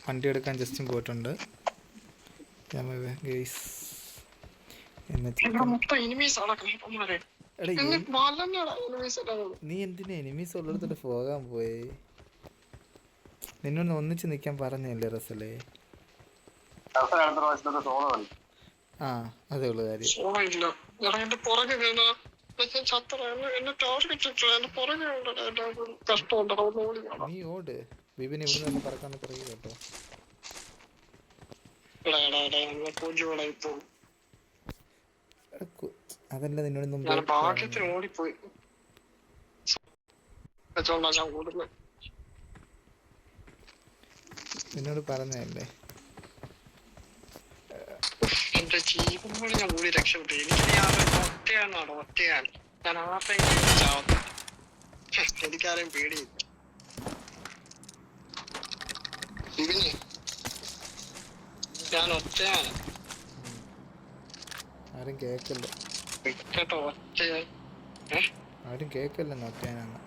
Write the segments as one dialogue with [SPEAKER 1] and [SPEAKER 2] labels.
[SPEAKER 1] വണ്ടി എടുക്കാൻ ജസ്റ്റും പോയിട്ടുണ്ട്. ഗെയ്സ് എന്നെ നീ എന്തിനാ എനിമീസ് ഉള്ളിടത്തോട്ട് പോകാൻ പോയി? നിന്നൊന്ന് ഒന്നിച്ച് നിൽക്കാൻ പറഞ്ഞല്ലേ റസലേ? ആ അതേ ഉള്ളു കാര്യം. നീ ഓട് ബിബിന് ഇവിടുന്ന് തന്നെ പറക്കാൻ പറയൂ കേട്ടോ. അതല്ല നിന്നോട് മുമ്പ്
[SPEAKER 2] ഓടിപ്പോയി.
[SPEAKER 1] നിന്നോട് പറഞ്ഞതല്ലേ.
[SPEAKER 2] എന്റെ ജീവൻ കൊണ്ട് ഞാൻ ഓടി രക്ഷപ്പെട്ടു. എനിക്ക് ഒറ്റയാണ്. ഞാൻ ആരുടെയും ചാവത്തില്ല. എനിക്കാരെയും പേടിയില്ല. ഇതിന് ഞാൻ ഒറ്റയാണ്.
[SPEAKER 1] ആരും കേക്കല്ല
[SPEAKER 2] കേട്ടോ, ഒറ്റയാണ്.
[SPEAKER 1] ആരും കേക്കല്ലെന്ന് ഒറ്റയാനാണ്.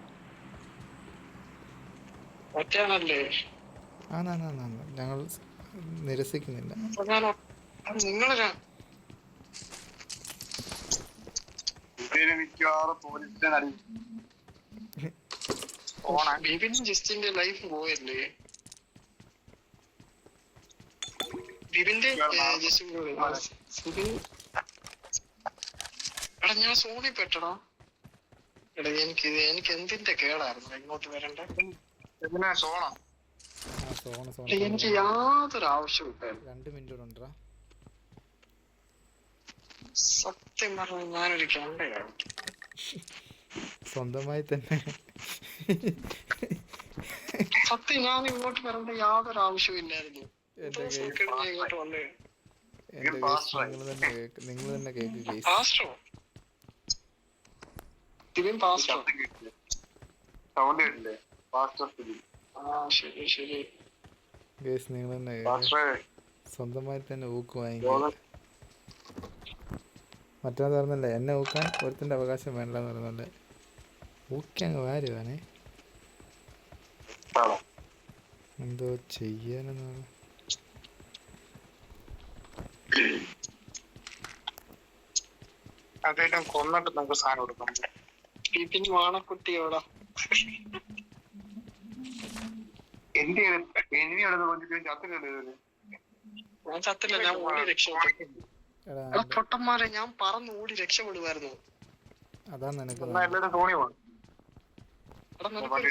[SPEAKER 2] ഒറ്റയാണല്ലേ?
[SPEAKER 1] ഞങ്ങൾ നിരസിക്കുന്നില്ല.
[SPEAKER 2] നിങ്ങളൊരാ ബിബിനും ജസ്റ്റിന്റെ ലൈഫ് പോയല്ലേ? ബിബിന്റെ എടാ ഞാൻ സോണി പെട്ടടാ. എടാ എനിക്ക് എന്തിന്റെ കേടായിരുന്നു ഇങ്ങോട്ട് വരണ്ടേ? എനിക്ക് യാതൊരു ആവശ്യമില്ലായിരുന്നു.
[SPEAKER 1] 2 മിനിറ്റ് ഉണ്ടോ?
[SPEAKER 2] സത്യം പറഞ്ഞ ഞാനൊരു കണ്ടയാണ്.
[SPEAKER 1] സ്വന്തമായി തന്നെ
[SPEAKER 2] സത്യം ഞാൻ ഇങ്ങോട്ട് വരേണ്ട യാതൊരു ആവശ്യമില്ലായിരുന്നു. ഇങ്ങോട്ട് വന്നേ.
[SPEAKER 1] നിങ്ങൾ തന്നെ കേക്ക് ഗെയ്സ്. ഗെയ്സ് നിങ്ങൾ തന്നെ സ്വന്തമായി തന്നെ ഊക്കുവായെങ്കിൽ. മറ്റൊന്ന് പറഞ്ഞല്ലേ എന്നെ ഊക്കാൻ ഒരുത്തിൻ്റെ അവകാശം വേണ്ടെന്ന് പറഞ്ഞല്ലേ. ഊക്കി അങ്ങ് വാരുവാനേ. എന്തോ ചെയ്യാനെന്ന് പറഞ്ഞു.
[SPEAKER 2] അദ്ദേഹം കൊന്നിട്ട് നമുക്ക് സാധനം കൊടുക്കണം. പിന്നെ വാണക്കുട്ടിയോടാ ഞാൻ ചത്തില്ല. ഞാൻ ഓടി രക്ഷപ്പെട്ടു. പൊട്ടന്മാരെ ഞാൻ പറന്ന് ഓടി രക്ഷപ്പെടുമായിരുന്നു.
[SPEAKER 1] അതാ നിനക്ക്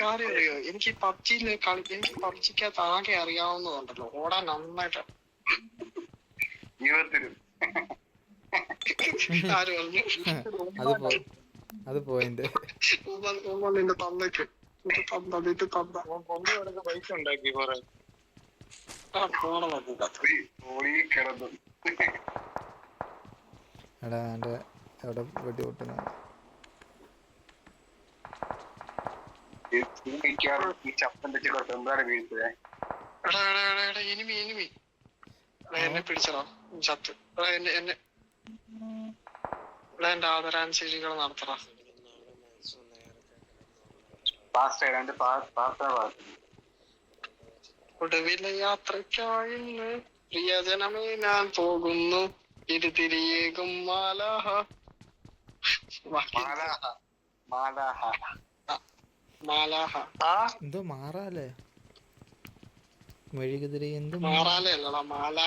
[SPEAKER 2] കാര്യം അറിയോ? എനിക്ക് പബ്ജിയില് എനിക്ക് പബ്ജിക്കകത്ത് ആകെ അറിയാവുന്നതുണ്ടല്ലോ, ഓടാൻ നന്നായിട്ട്. ആര് പറഞ്ഞു?
[SPEAKER 1] അത് പോയിന്റ്.
[SPEAKER 2] നിന്റെ തന്നേക്ക് പൈസ ഉണ്ടാക്കി കുറെ
[SPEAKER 1] എടാ എൻ്റെ എവിടെ വെട്ടി പൊട്ടുന്ന
[SPEAKER 2] എന്നെ പിടിച്ചടാ ചത്ത്. എന്റെ ആദരാഞ്ജലികൾ നടത്തടാ. ഒടുവിലെ യാത്രയ്ക്കായി പ്രിയജനമേ ഞാൻ പോകുന്നു. ഇരുതിരിയേകും മാലാഹ.
[SPEAKER 1] എന്തോ മാറാലേ മെഴുകുതിരി എന്തോ
[SPEAKER 2] മാറാലേ അല്ലടാ മാല.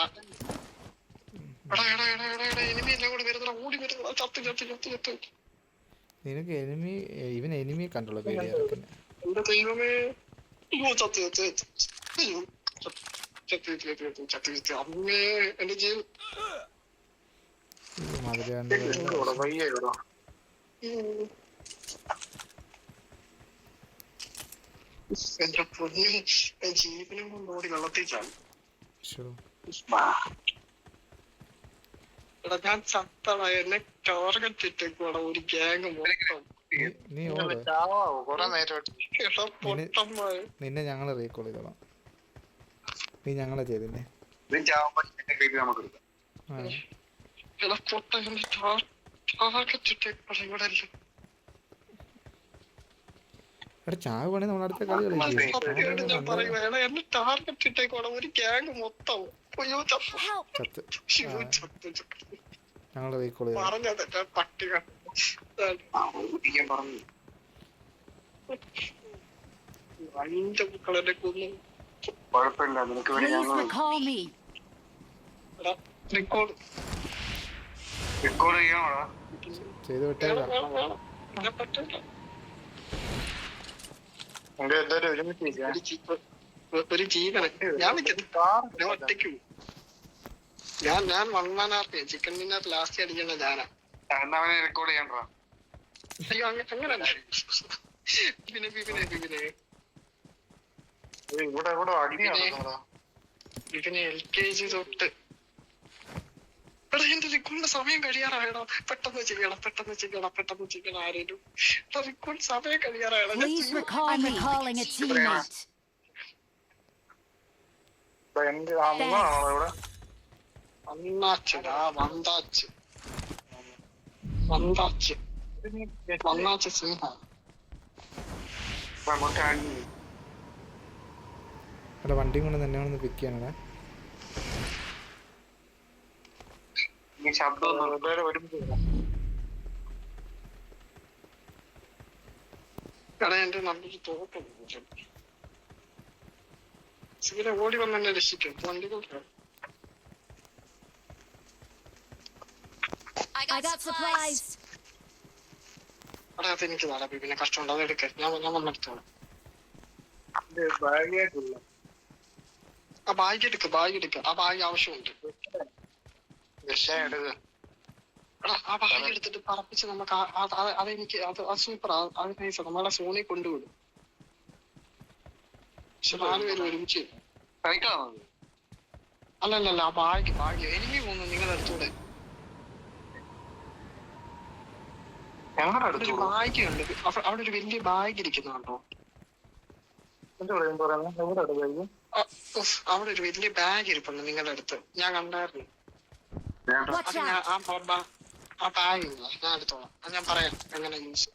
[SPEAKER 2] എനിമിയെല്ലാം കൂടി വരുന്ന ഓടി വരുന്ന ചത്ത്.
[SPEAKER 1] നിനക്ക് ഇവൻ എനിമിയെ കണ്ടുള്ള പേടിയാർക്കന്നെ.
[SPEAKER 2] എന്റെ ദൈവമേ, അമ്മേ എന്റെ ജീവൻ. എന്റെ പൊന്നും ജീവനും കൊണ്ട് ഓടി വെള്ളത്തിച്ചാണ്. എടാ ഞാൻ ചത്തട. എന്നെ ടാർഗറ്റ് ഇട്ടേക്കൂടാ ഒരു ഗ്യാങ് മൊത്തം.
[SPEAKER 1] നിന്നെ ഞങ്ങളെ റീകോൾ ചെയ്തോളാം. നീ ഞങ്ങളെ ചെയ്തില്ലേ? എടാ ചാവ് വേണേ നമ്മളടുത്ത കളി
[SPEAKER 2] സത്യമായിട്ട് ഞാൻ
[SPEAKER 1] കളിക്കും.
[SPEAKER 2] പറയുവാണ് എന്നെ ടാർഗറ്റ് ഇട്ടേക്കോടെ ഒരു ഗ്യാങ് മൊത്തം അയ്യോ ചത്തു
[SPEAKER 1] ചത്ത്
[SPEAKER 2] ശിവ ചത്തു ചത്തു
[SPEAKER 1] ഞങ്ങൾ റീകോൾ ചെയ്തു.
[SPEAKER 2] പറഞ്ഞത് പട്ടിക ഞാൻ പറഞ്ഞു അഞ്ച് മക്കളെ കൊന്നു. കുഴപ്പമില്ല നിനക്ക് വേണ്ടി
[SPEAKER 3] Please recall me.
[SPEAKER 2] റെക്കോർഡ് ചെയ്യാമോടാ?
[SPEAKER 1] ചെയ്ത് വിട്ടേക്കാം.
[SPEAKER 2] ഞാൻ പറ്റില്ല. ഒരു ജീവന ഞാൻ ഞാൻ ഒറ്റയ്ക്ക് ഞാൻ വണ്ണാർത്തി ചിക്കൻ ഡിന്നർ ലാസ്റ്റ് അടിക്കണ്ട ഞാനാ. റെക്കോർഡ് ചെയ്യണ്ട. അയ്യോ അങ്ങനെ പിന്നെ പിന്നെ LKG തൊട്ട് എടാ എന്റെ റിക്കോളിന്റെ സമയം കഴിയാറായടാ. പെട്ടെന്ന് ചെയ്യണം ആരേലും. റിക്കോൾ സമയം കഴിയാറായടാ.
[SPEAKER 3] Please recall me. I'm recalling a teammate.
[SPEAKER 2] വന്നാച്ച് സിംഹം.
[SPEAKER 1] എടാ വണ്ടിയും കൊണ്ട് തന്നെ ഒന്ന് പിക്ക് ചെയ്യണേ.
[SPEAKER 2] എടാ എന്റെ നല്ലൊരു തോട്ടം സിവിലെ ഓടി വന്ന് എന്നെ രക്ഷിക്കും. വണ്ടി
[SPEAKER 3] I got supplies.
[SPEAKER 2] അവിടെ അത് എനിക്ക് നാളെ പിന്നെ കഷ്ടമുണ്ട്. അത് എടുക്ക ഞാൻ വന്നെടുത്തോളാം. ആ ബാഗ് എടുക്ക. ആ ബാഗ് ആവശ്യമുണ്ട്. എടാ ആ ബാഗ് എടുത്തിട്ട് പറപ്പിച്ച് നമുക്ക് അതെനിക്ക് അത് സൂപ്പർ. അത് നൈസാ. നമ്മളെ സോണിൽ കൊണ്ടുവിടും. പക്ഷെ 4 പേര് ഒരുമിച്ച് അല്ലല്ല ആ ബാഗ് എനിമി പോകുന്നു നിങ്ങളുടെ അടുത്തൂടെ. ബാഗ് ഉണ്ട് അവിടെ ഒരു വലിയ ബാഗ് ഇരിക്കുന്നുണ്ടോ? അവിടെ ഒരു വലിയ ബാഗ് ഇരിപ്പുണ്ട് നിങ്ങളുടെ അടുത്ത്. ഞാൻ കണ്ടായിരുന്നു.
[SPEAKER 3] Watch out.
[SPEAKER 2] ആ ബാഗ് ഞാൻ എടുത്തോളാം. ഞാൻ പറയാം എങ്ങനെ യൂസ്.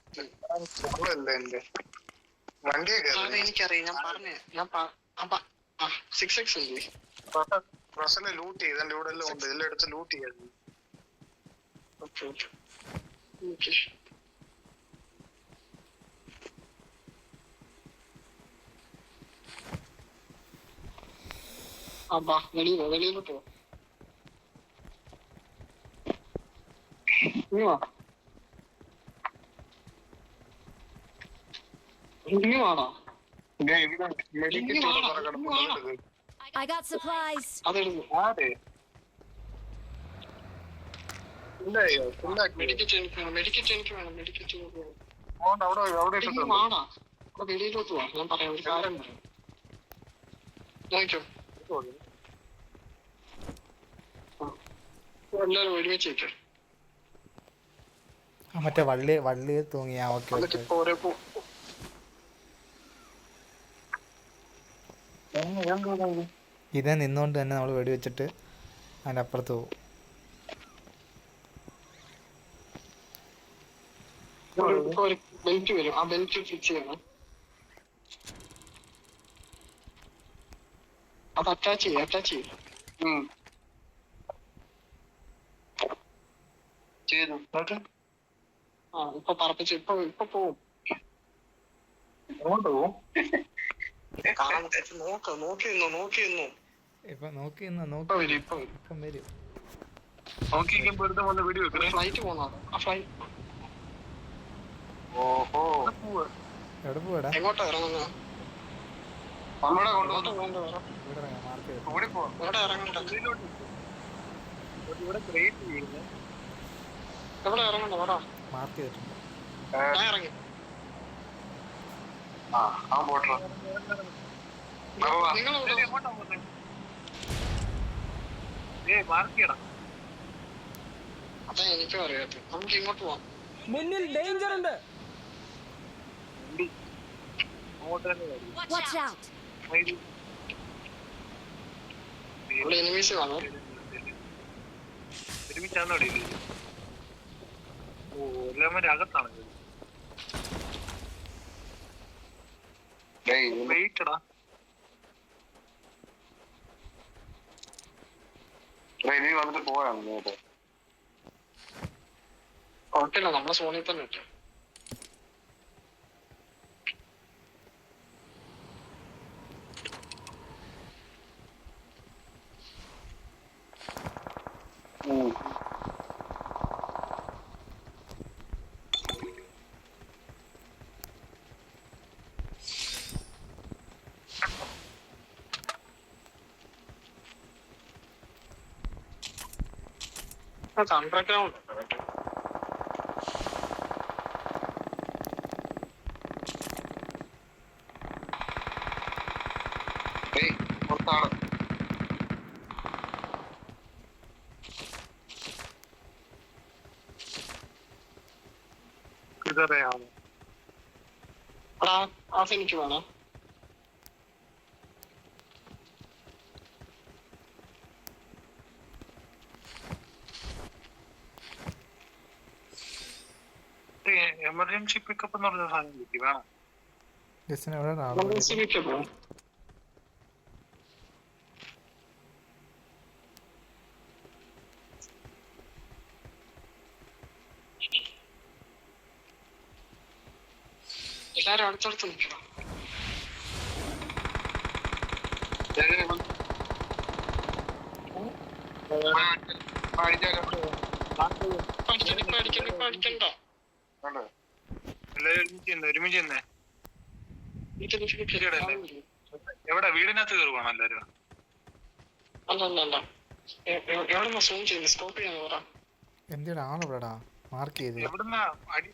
[SPEAKER 2] അതെനിക്കറിയാം. ഞാൻ പറഞ്ഞേ 6x ഉണ്ട്. ലൂട്ട് ചെയ്ത് എന്റെ ഇവിടെ എല്ലാം ഉണ്ട്. എല്ലാം എടുത്ത് ലൂട്ട് ചെയ്യാം. ഓക്കെ വെളിയിലോട്ട് വാടാ.
[SPEAKER 3] I got supplies.
[SPEAKER 2] അതെടുത്തു. മെഡിക്കറ്റ് എനിക്ക് വേണം. വാടാ അവിടെ വെളിയിലോട്ട് പോവാ. ഞാൻ പറയാം ഒരു കാര്യം പറയാം. നോക്കിക്കോ എല്ലാരും ഒരുമിച്ച് വെക്കാം.
[SPEAKER 1] മറ്റേ വള്ളി തൂങ്ങിയാ. ഓക്കെ
[SPEAKER 2] എന്നിട്ട് ഇപ്പൊ ഓരോ
[SPEAKER 1] ഇതേ നിന്നുകൊണ്ട് തന്നെ നമ്മൾ വെടിവെച്ചിട്ട് അതിൻ്റെ അപ്പുറത്ത് പോകും.
[SPEAKER 2] ഒരു ബെൽറ്റ് വരും. ആ ബെൽറ്റ് ഫിക്സ് ചെയ്യണം. അത് അറ്റാച്ച് ചെയ്യും. ആ ഇപ്പൊ പറപ്പിച്ചു. ഇപ്പൊ പോവും. നോക്കി നിന്നു.
[SPEAKER 1] ഇപ്പം വരും.
[SPEAKER 2] ഫ്ലൈറ്റ് പോകുന്നോ? ആ ഫ്ലൈറ്റ്
[SPEAKER 1] എവിടെ പോവാടാ?
[SPEAKER 2] എങ്ങോട്ടാ ഇറങ്ങുന്നത്? എവിടെ ഇറങ്ങണ്ട? എവിടെ ഇറങ്ങണ്ട? വേടാ
[SPEAKER 1] മാർക്ക് ചെയ്തിട്ടുണ്ട്.
[SPEAKER 2] ഞാൻ ഇറങ്ങി. അതാ എനിക്കും അറിയാത്ത. നമുക്ക് ഇങ്ങോട്ട് പോവാം.
[SPEAKER 4] മുന്നിൽ ഡേഞ്ചർ ഉണ്ട്.
[SPEAKER 3] Watch out.
[SPEAKER 2] ഇവിടെ എനിമീസ് കാണും.
[SPEAKER 4] അകത്താണ്
[SPEAKER 2] വെയിറ്റടാ.
[SPEAKER 5] വന്നിട്ട് പോയാണ്
[SPEAKER 2] കുഴപ്പമില്ല, നമ്മളെ സോണിൽ തന്നെ ഇട്ടു. അണ്ടർഗ്രൗണ്ട്
[SPEAKER 5] പുറത്താണ്.
[SPEAKER 2] ഇതറിയാമോ? എനിക്ക് വേണം.
[SPEAKER 5] എമർജൻസി പിക്കപ്പ് എന്ന് പറഞ്ഞ സാധനം കിട്ടി വേണം.
[SPEAKER 2] എമർജൻസി പിക്കപ്പ് എല്ലാരും അടുത്തടുത്ത് നിൽക്കണം. പഠിക്കണ്ട.
[SPEAKER 5] ഒരുമിച്ച് എവിടെ വീടിനകത്ത് കയറുവാണോ എല്ലാരും?
[SPEAKER 2] അല്ല എവിടെന്നാ സൂം ചെയ്ത് സ്റ്റോപ്പ് ചെയ്യാൻ പറ.
[SPEAKER 1] എന്തിനാ ആളെവിടെടാ മാർക്ക് ചെയ്ത്?
[SPEAKER 5] എവിടുന്നാ അടി?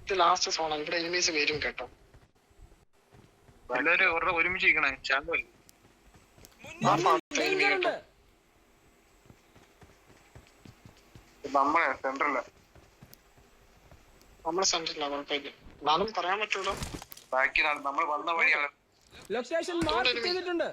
[SPEAKER 2] ഇത് ലാസ്റ്റ് സോണാണ്. ഇവിടെ എനിമീസ് വരും കേട്ടോ.
[SPEAKER 5] എല്ലാരും ഒരുമിച്ച് ഇരിക്കണേ. ചാമ്പല്ലേ
[SPEAKER 4] ഡേഞ്ചർ ഉണ്ട്.
[SPEAKER 5] നമ്മളെ സെന്ററില്
[SPEAKER 2] നമ്മളെ സെന്ററില്ല, കുഴപ്പമില്ല. എന്നാലും പറയാൻ പറ്റൂലോ.
[SPEAKER 5] ബാക്കിലാണ് നമ്മൾ വന്ന വഴിയാണ്.
[SPEAKER 4] ലൊക്കേഷൻ മാർക്ക് ചെയ്തിട്ടുണ്ട്.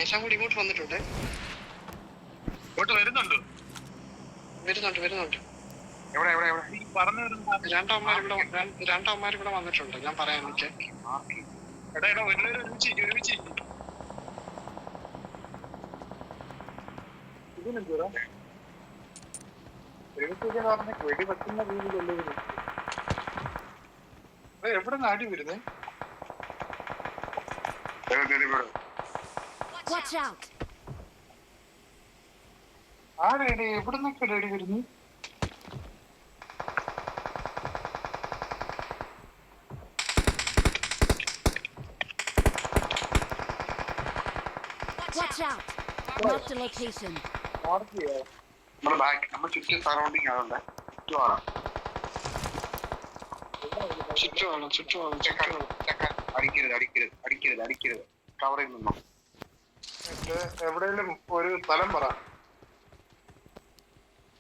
[SPEAKER 2] എല്ലാം കൂടി ഇങ്ങോട്ട് വന്നിട്ടുണ്ട്.
[SPEAKER 5] ഇങ്ങോട്ട് വരുന്നുണ്ട്.
[SPEAKER 2] രണ്ടമ്മമാർ ഇവിടെ വന്നിട്ടുണ്ട്. ഞാൻ പറയാം. എനിക്ക്
[SPEAKER 5] എവിടെ നാടി വരുന്നേ?
[SPEAKER 3] Watch out!
[SPEAKER 5] ആരേടി എവിടെ നിന്നൊക്കെ അടി വരുന്നു?
[SPEAKER 3] Watch out! Mark the location.
[SPEAKER 5] നമ്മൾ ചുറ്റും സറൗണ്ടിങ് ആണല്ലേ?
[SPEAKER 2] ചുറ്റുമാണ്.
[SPEAKER 5] അടിക്കരുത്. കവറിൽ നിന്നോ എവിടെയെങ്കിലും ഒരു സ്ഥലം പറ.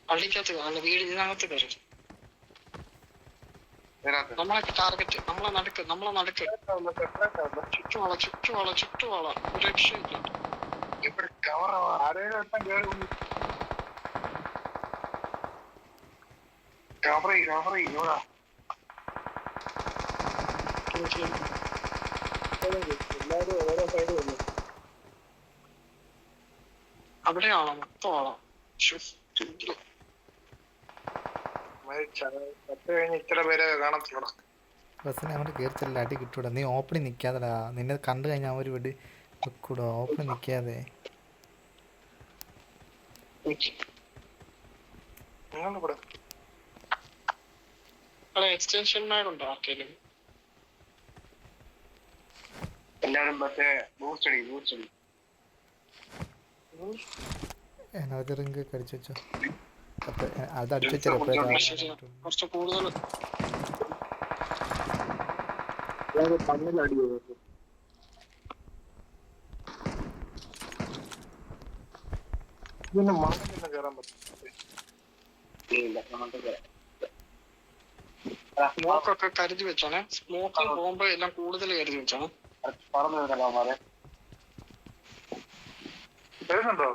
[SPEAKER 2] പള്ളിക്കകത്ത് വീട് ഇതിനകത്ത് കയറും. നമ്മളെ ടാർഗറ്റ് നമ്മളെ നടുക്ക്. ചുറ്റുവാള ഒരു രക്ഷയില്ല.
[SPEAKER 5] ഇവിടെ കവർ ആരെയും വട്ടം കയറി കവർ ചെയ്യോടാ. എല്ലാരും ഓരോ സൈഡ് വന്നു.
[SPEAKER 2] അവിടെയാണോ മൊത്തം ആളോ?
[SPEAKER 5] ഇത്ര പേരെ കാണത്തില്ല.
[SPEAKER 1] ബസ്സിനെ അങ്ങോട്ട് കയറിച്ചല്ല അടി കിട്ടൂടാ. നീ ഓപ്പണിൽ നിൽക്കാതെടാ. നിന്നെ കണ്ടു കഴിഞ്ഞാൽ അവർ വെടി വെക്കൂടാ. ഓപ്പണിൽ നിൽക്കാതെ
[SPEAKER 2] എക്സ്റ്റൻഷൻ മാഡുണ്ടോ ആർക്കേലും?
[SPEAKER 5] എല്ലാരും മറ്റേ ബൂസ്റ്റ്
[SPEAKER 1] എനർജി റിങ്ക് കടിച്ചു വെച്ചോ. അത് അടിച്ചു വെച്ചാൽ
[SPEAKER 2] കുറച്ച് കൂടുതൽ
[SPEAKER 5] ഇതിന്റെ മണ്ണിൽ നിന്ന് കയറാൻ പറ്റും.
[SPEAKER 2] സ്മോക്കൊക്കെ കരുതി വെച്ചോണേ. സ്മോക്കും ബോംബ് എല്ലാം കൂടുതൽ കരുതി വെച്ചോണേ.
[SPEAKER 5] വരുന്നുണ്ടോ?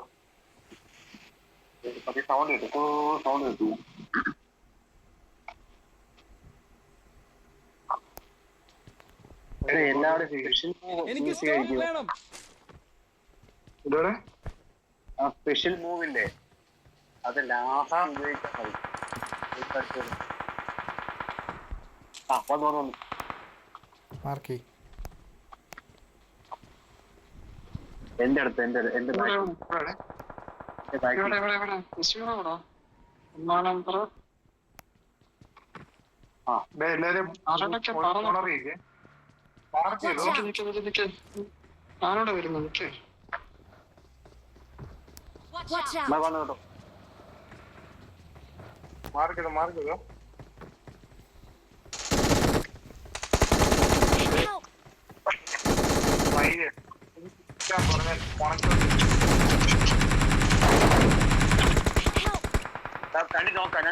[SPEAKER 4] എനിക്ക് സ്റ്റോപ്പ് വേണം.
[SPEAKER 5] ഇതോടെ
[SPEAKER 6] സ്പെഷ്യൽ മൂവില്ലേ അത് ലാസ്റ്റ് ഉപയോഗിക്കാൻ മതി. വന്നു
[SPEAKER 1] മാർക്കി
[SPEAKER 6] എന്റെ അടുത്ത് എന്റെ
[SPEAKER 2] ഇവിടെ വിശ്വ ഇവിടെ ഒന്നാം നമ്പർ
[SPEAKER 5] എല്ലാരും
[SPEAKER 2] ആരോടൊക്കെ പറഞ്ഞു.
[SPEAKER 5] ഉണറിയില്ലേ? മാർക്ക് ചെയ്തോ?
[SPEAKER 2] ഞാനിവിടെ വരുന്നു. നിൽക്കേ
[SPEAKER 3] Watch out!
[SPEAKER 6] വന്നു കേട്ടോ.
[SPEAKER 5] മാർക്ക് ചെയ്തോ? മാർക്ക് ചെയ്തോ?
[SPEAKER 3] Help!
[SPEAKER 5] മയില് ഞാൻ പറഞ്ഞ ഉണക്കി
[SPEAKER 3] Help!
[SPEAKER 6] കണ്ണി നോക്കാം.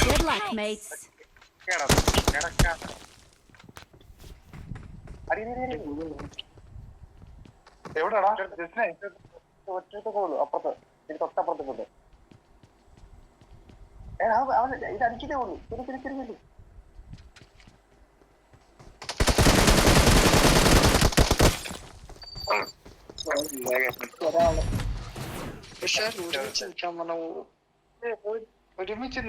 [SPEAKER 3] Good luck, mates.
[SPEAKER 5] എവിടെടാ ജസ്റ്റിനെ?
[SPEAKER 6] അപ്പുറത്ത് എനിക്ക് തൊട്ടപ്പുറത്ത് കൊണ്ട് ഇത് അടിക്കുന്നേ ഉള്ളൂ. തിരി
[SPEAKER 2] പക്ഷെ ഒരുമിച്ച് നിൽക്കാൻ പറഞ്ഞ
[SPEAKER 5] ഒരുമിച്ച്